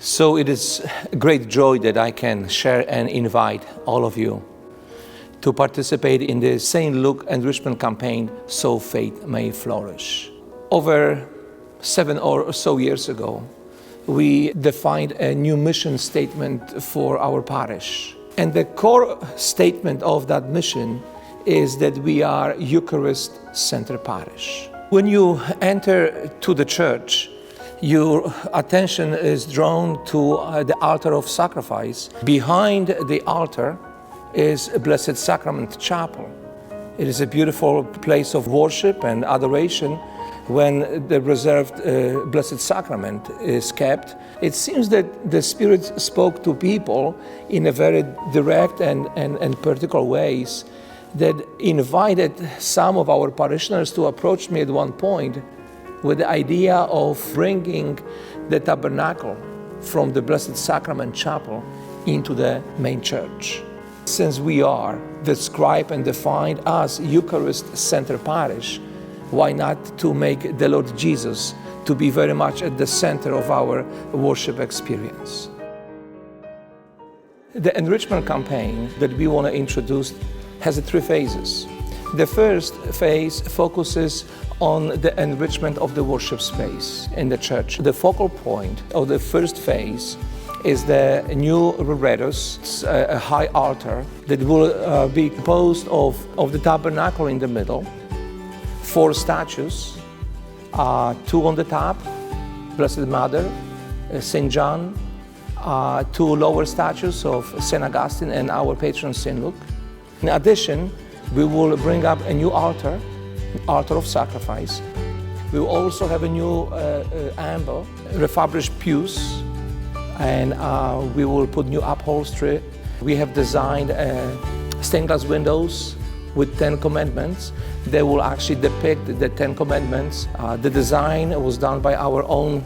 So it is a great joy that I can share and invite all of you to participate in the St. Luke Enrichment Campaign, so Faith May Flourish. Over 7 or so years ago, we defined a new mission statement for our parish. And the core statement of that mission is that we are Eucharist-centered parish. When you enter to the church, your attention is drawn to the altar of sacrifice. Behind the altar is a Blessed Sacrament Chapel. It is a beautiful place of worship and adoration when the reserved Blessed Sacrament is kept. It seems that the Spirit spoke to people in a very direct and particular ways that invited some of our parishioners to approach me at one point with the idea of bringing the tabernacle from the Blessed Sacrament Chapel into the main church. Since we are described and defined as Eucharist-centered parish, why not to make the Lord Jesus to be very much at the center of our worship experience? The enrichment campaign that we want to introduce has 3 phases. The first phase focuses on the enrichment of the worship space in the church. The focal point of the first phase is the new reredos, a high altar that will be composed of the tabernacle in the middle, 4 statues, 2 on the top, Blessed Mother, St. John, 2 lower statues of St. Augustine and our patron St. Luke. In addition, we will bring up a new altar of sacrifice. We will also have a new amber, refurbished pews, and we will put new upholstery. We have designed stained glass windows with 10 commandments. They will actually depict the 10 commandments. The design was done by our own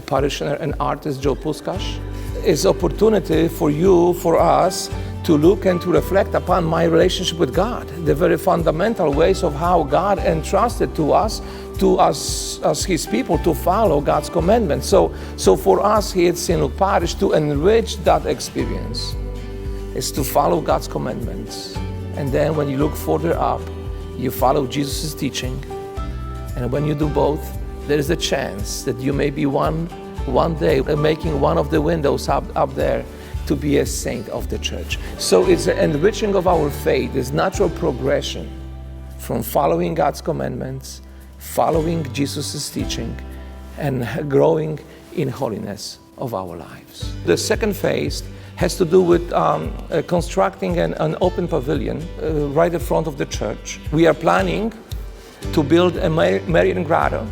parishioner and artist, Joe Puskash. It's an opportunity for you, for us, to look and to reflect upon my relationship with God, the very fundamental ways of how God entrusted to us as His people to follow God's commandments. So for us here at St. Luke Parish, to enrich that experience is to follow God's commandments. And then when you look further up, you follow Jesus' teaching. And when you do both, there is a chance that you may be one day making one of the windows up there to be a saint of the church. So it's an enriching of our faith, it's natural progression from following God's commandments, following Jesus' teaching, and growing in holiness of our lives. The second phase has to do with constructing an open pavilion right in front of the church. We are planning to build a Marian grotto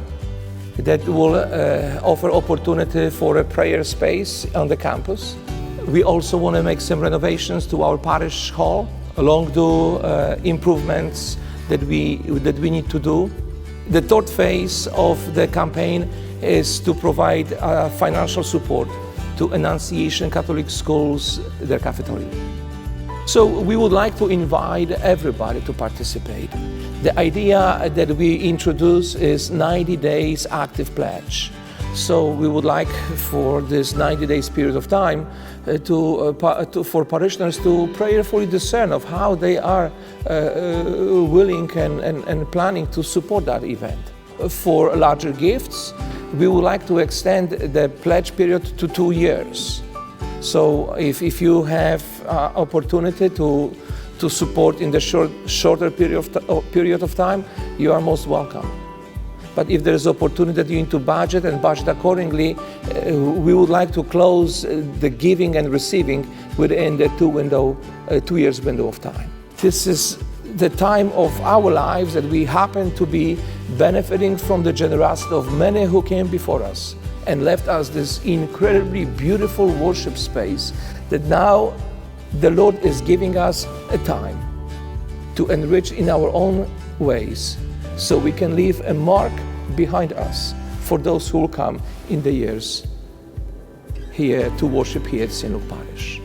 that will offer opportunity for a prayer space on the campus. We also want to make some renovations to our parish hall, along the improvements that we need to do. The third phase of the campaign is to provide financial support to Annunciation Catholic schools, their cafeteria. So we would like to invite everybody to participate. The idea that we introduce is 90 days active pledge. So we would like for this 90 days period of time for parishioners to prayerfully discern of how they are willing and planning to support that event. For larger gifts, we would like to extend the pledge period to 2 years. So if you have opportunity to support in the shorter period of time, you are most welcome. But if there is opportunity that you need to budget accordingly, we would like to close the giving and receiving within the 2 years window of time. This is the time of our lives that we happen to be benefiting from the generosity of many who came before us and left us this incredibly beautiful worship space that now the Lord is giving us a time to enrich in our own ways, so we can leave a mark behind us for those who will come in the years here to worship here at St. Luke Parish.